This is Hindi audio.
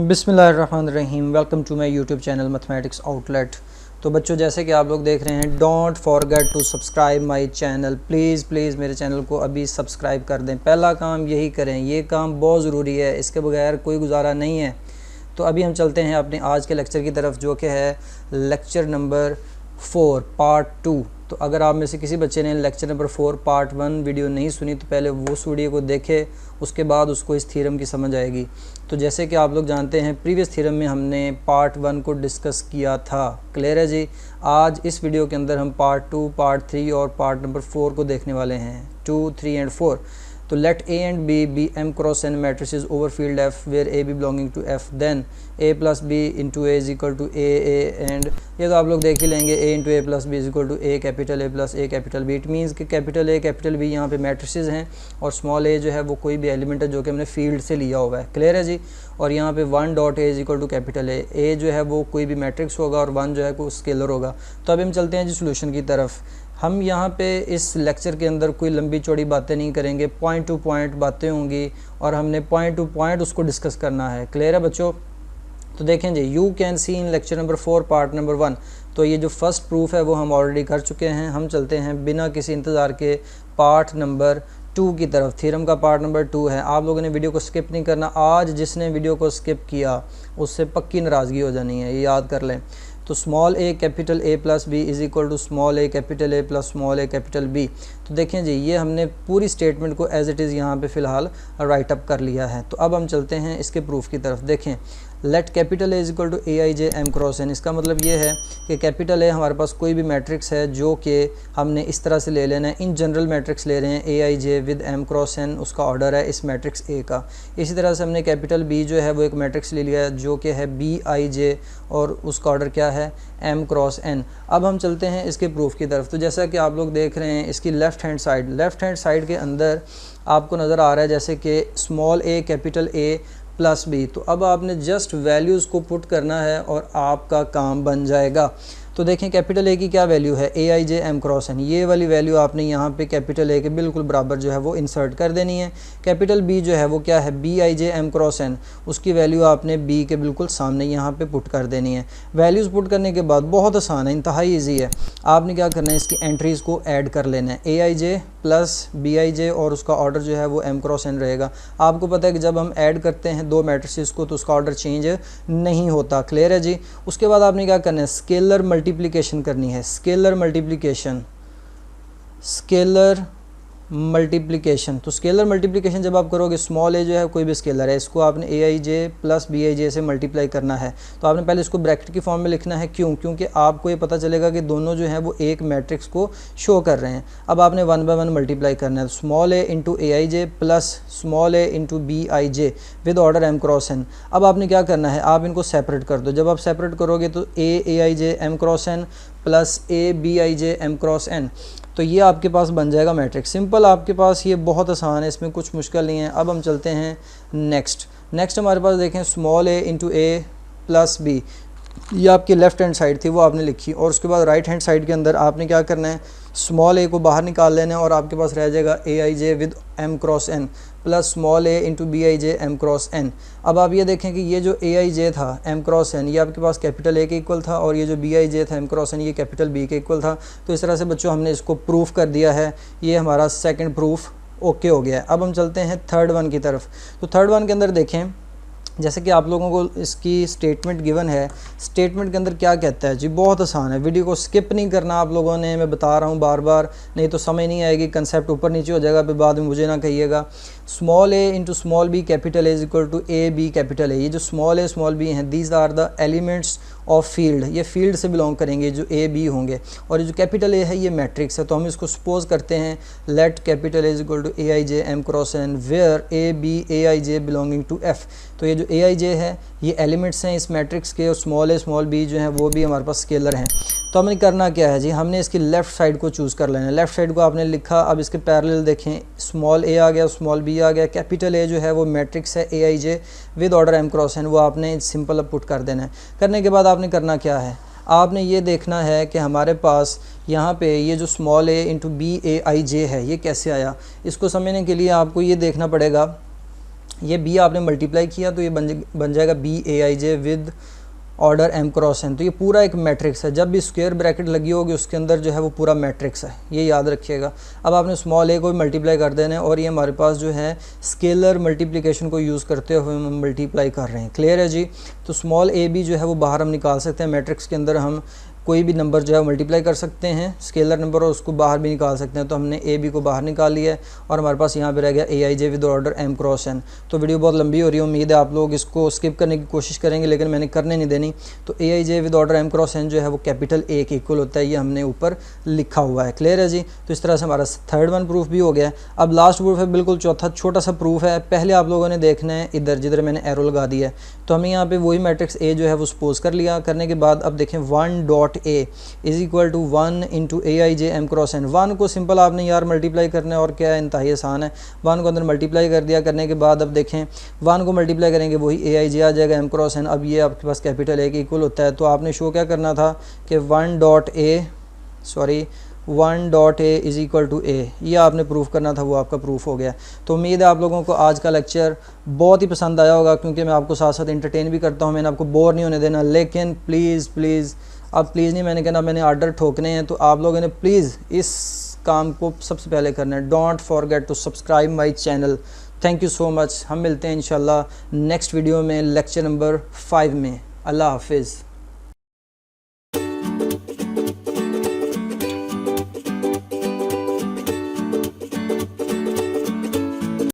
बिस्मिल्लाहिर्रहमानिर्रहीम। Welcome to my YouTube channel mathematics outlet. तो बच्चों, जैसे कि आप लोग देख रहे हैं, don't forget to subscribe my channel. Please मेरे चैनल को अभी सब्सक्राइब कर दें। पहला काम यही करें, ये काम बहुत ज़रूरी है, इसके बगैर कोई गुजारा नहीं है। तो अभी हम चलते हैं अपने आज के लेक्चर की तरफ, जो कि है लेक्चर नंबर 4 पार्ट 2। तो अगर आप में से किसी बच्चे ने लेक्चर नंबर 4 पार्ट 1 वीडियो नहीं सुनी तो पहले वो उस वीडियो को देखे, उसके बाद उसको इस थ्योरम की समझ आएगी। तो जैसे कि आप लोग जानते हैं, प्रीवियस थ्योरम में हमने पार्ट 1 को डिस्कस किया था। क्लियर है जी। आज इस वीडियो के अंदर हम पार्ट 2, पार्ट 3 और पार्ट नंबर 4 को देखने वाले हैं, 2, 3 एंड 4। तो late A and B be M cross N matrices over field F where A B belonging to F, then A plus B into A is equal to A and ये तो आप लोग देख ही लेंगे, A into A plus B is equal to A capital A plus A capital B। It means कि कैपिटल A कैपिटल B यहाँ पे मैट्रिसेस हैं और स्मॉल a जो है वो कोई भी एलिमेंट है जो कि हमने फील्ड से लिया हुआ है। क्लियर है जी। और यहाँ पे 1 dot A is equal to capital A जो है वो कोई भी मैट्रिक्स होगा और 1 जो है कोई स्केलर होगा। तो अभी हम चलते हैं जी सोल्यूशन की तरफ। हम यहाँ पे इस लेक्चर के अंदर कोई लंबी चौड़ी बातें नहीं करेंगे, पॉइंट टू पॉइंट बातें होंगी और हमने पॉइंट टू पॉइंट उसको डिस्कस करना है। क्लियर है बच्चों। तो देखें जी, you can see in lecture number 4 part number 1। तो ये जो फर्स्ट प्रूफ है वो हम ऑलरेडी कर चुके हैं। हम चलते हैं बिना किसी इंतज़ार के पार्ट नंबर 2 की तरफ। थ्योरम का पार्ट नंबर 2 है। आप लोगों ने वीडियो को स्किप नहीं करना। आज जिसने वीडियो को स्किप किया उससे पक्की नाराज़गी हो जानी है, ये याद कर लें। तो small a capital A plus B is equal to small a capital A plus small a capital B। तो देखें जी, ये हमने पूरी स्टेटमेंट को एज इट इज़ यहाँ पे फ़िलहाल राइट अप कर लिया है। तो अब हम चलते हैं इसके प्रूफ की तरफ। देखें, let capital A is equal to AIJ M cross N। इसका मतलब ये है कि कैपिटल A हमारे पास कोई भी मैट्रिक्स है जो कि हमने इस तरह से ले लेना है। इन जनरल मैट्रिक्स ले रहे हैं AIJ with M cross N, उसका ऑर्डर है इस मैट्रिक्स A का। इसी तरह से हमने कैपिटल B जो है वो एक मैट्रिक्स ले लिया है जो कि है BIJ और उसका ऑर्डर क्या है, M क्रॉस N। अब हम चलते हैं इसके प्रूफ की तरफ। तो जैसा कि आप लोग देख रहे हैं, इसकी लेफ़्ट हैंड साइड के अंदर आपको नज़र आ रहा है जैसे कि small a capital A plus B। तो अब आपने जस्ट वैल्यूज़ को पुट करना है और आपका काम बन जाएगा। तो देखें, कैपिटल A की क्या वैल्यू है, AIJ M क्रॉस N। ये वाली वैल्यू आपने यहाँ पे कैपिटल A के बिल्कुल बराबर जो है वो इंसर्ट कर देनी है। कैपिटल B जो है वो क्या है, BIJ M क्रॉस N, उसकी वैल्यू आपने B के बिल्कुल सामने यहाँ पे पुट कर देनी है। वैल्यूज़ पुट करने के बाद बहुत आसान है, इंतहाई ईजी है। आपने क्या करना है, इसकी एंट्रीज़ को ऐड कर लेना है। AIJ प्लस BIJ और उसका ऑर्डर जो है वो M क्रॉस N रहेगा। आपको पता है कि जब हम ऐड करते हैं दो मैट्रिसेस को तो उसका ऑर्डर चेंज नहीं होता। क्लियर है जी। उसके बाद आपने क्या करना है, स्केलर मल्टीप्लिकेशन करनी है। Scalar multiplication. तो स्केलर मल्टीप्लिकेशन जब आप करोगे, स्मॉल a जो है कोई भी स्केलर है, इसको आपने AIJ प्लस BIJ से मल्टीप्लाई करना है। तो आपने पहले इसको ब्रैकेट की फॉर्म में लिखना है। क्यों? क्योंकि आपको ये पता चलेगा कि दोनों जो हैं वो एक मैट्रिक्स को शो कर रहे हैं। अब आपने 1 बाय 1 मल्टीप्लाई करना है। Small a into AIJ plus small a into BIJ with order M cross N। अब आपने क्या करना है, आप इनको सेपरेट कर दो। जब आप सेपरेट करोगे तो AIJ M cross N plus BIJ M cross N, तो ये आपके पास बन जाएगा मैट्रिक्स। सिंपल, आपके पास ये बहुत आसान है, इसमें कुछ मुश्किल नहीं है। अब हम चलते हैं नेक्स्ट हमारे पास देखें, small a into A plus B। ये आपकी लेफ़्ट हैंड साइड थी, वो आपने लिखी। और उसके बाद राइट हैंड साइड के अंदर आपने क्या करना है, स्मॉल a को बाहर निकाल लेना है और आपके पास रह जाएगा AIJ with M cross N plus small a into BIJ M cross N। अब आप ये देखें कि ये जो AIJ था M क्रॉस N, ये आपके पास कैपिटल A के इक्वल था और ये जो BIJ था M क्रॉस N, ये कैपिटल B के इक्वल था। तो इस तरह से बच्चों हमने इसको प्रूफ कर दिया है। ये हमारा सेकंड प्रूफ ओके हो गया है। अब हम चलते हैं थर्ड वन की तरफ। तो थर्ड वन के अंदर देखें, जैसे कि आप लोगों को इसकी स्टेटमेंट गिवन है। स्टेटमेंट के अंदर क्या कहता है जी, बहुत आसान है। वीडियो को स्किप नहीं करना आप लोगों ने, मैं बता रहा हूँ बार बार, नहीं तो समझ नहीं आएगी, कंसेप्ट ऊपर नीचे हो जाएगा, फिर बाद में मुझे ना कहिएगा। Small a into small b capital A is equal to AB capital A। ये जो स्मॉल a स्मॉल b हैं, these are the elements of field. ये फील्ड से बिलोंग करेंगे जो A B होंगे। और ये जो कैपिटल A है ये मैट्रिक्स है। तो हम इसको सपोज करते हैं, let capital A is equal to AIJ M cross N where AB AIJ belonging to F। तो ये जो AIJ है ये एलिमेंट्स हैं इस मैट्रिक्स के, और स्मॉल a स्मॉल b जो हैं वो भी हमारे पास स्केलर हैं। तो हमने करना क्या है जी, हमने इसकी लेफ़्ट साइड को चूज़ कर लेना है। लेफ़्ट साइड को आपने लिखा। अब इसके पैरेलल देखें, स्मॉल a आ गया, स्मॉल b आ गया। कैपिटल A जो है वो मैट्रिक्स है AIJ with order M cross N, वो आपने सिंपल पुट कर देना है। करने के बाद आपने करना क्या है, आपने ये देखना है कि हमारे पास यहाँ पे ये जो स्मॉल a इंटू BAIJ है ये कैसे आया। इसको समझने के लिए आपको ये देखना पड़ेगा ये बी आपने मल्टीप्लाई किया तो ये बन जाएगा B A I J with order M cross N. तो ये पूरा एक मैट्रिक्स है, जब भी स्क्वायर ब्रैकेट लगी होगी उसके अंदर जो है वो पूरा मैट्रिक्स है, ये याद रखिएगा। अब आपने स्मॉल ए को भी मल्टीप्लाई कर देना है और ये हमारे पास जो है स्केलर मल्टीप्लिकेशन को यूज़ करते हुए हम मल्टीप्लाई कर रहे हैं। क्लियर है जी। तो स्मॉल ए बी जो है वो बाहर हम निकाल सकते हैं, मैट्रिक्स के अंदर हम कोई भी नंबर जो है मल्टीप्लाई कर सकते हैं स्केलर नंबर और उसको बाहर भी निकाल सकते हैं। तो हमने ए बी को बाहर निकाल लिया है और हमारे पास यहाँ पे रह गया A I J with order M cross N. तो वीडियो बहुत लंबी हो रही है, उम्मीद है आप लोग इसको स्किप करने की कोशिश करेंगे, लेकिन मैंने करने नहीं देनी। तो A I J with order M cross N जो है वो कैपिटल ए के इक्वल होता है, ये हमने ऊपर लिखा हुआ है। क्लियर है जी। तो इस तरह से हमारा थर्ड वन प्रूफ भी हो गया है। अब लास्ट प्रूफ है बिल्कुल चौथा छोटा सा प्रूफ है। पहले आप लोगों ने देखना है इधर जिधर मैंने एरो लगा दिया है, तो हमें यहाँ पे वही मैट्रिक्स ए जो है वो सपोज कर लिया। करने के बाद अब देखें 1 dot A is equal to 1 into A I J M cross N. 1 को सिंपल आपने यार मल्टीप्लाई करना है और क्या है, इंतहाई आसान है। 1 को अंदर मल्टीप्लाई कर दिया, करने के बाद अब देखें 1 को मल्टीप्लाई करेंगे वही ए आई जे आ जाएगा एम क्रॉस एन। अब ये आपके पास कैपिटल ए के इक्वल होता है। तो आपने शो क्या करना था कि 1 dot A is equal to A, ये आपने प्रूफ करना था, वो आपका प्रूफ हो गया। तो उम्मीद है आप लोगों को आज का लेक्चर बहुत ही पसंद आया होगा, क्योंकि मैं आपको साथ साथ इंटरटेन भी करता हूँ, मैंने आपको बोर नहीं होने देना। लेकिन प्लीज़ अब प्लीज़ नहीं मैंने कहना, मैंने आर्डर ठोकने हैं, तो आप लोगों ने प्लीज़ इस काम को सबसे पहले करना है। Don't forget to subscribe my channel. Thank you so much. हम मिलते हैं इंशाल्लाह नेक्स्ट वीडियो में लेक्चर नंबर 5 में। अल्लाह हाफिज़।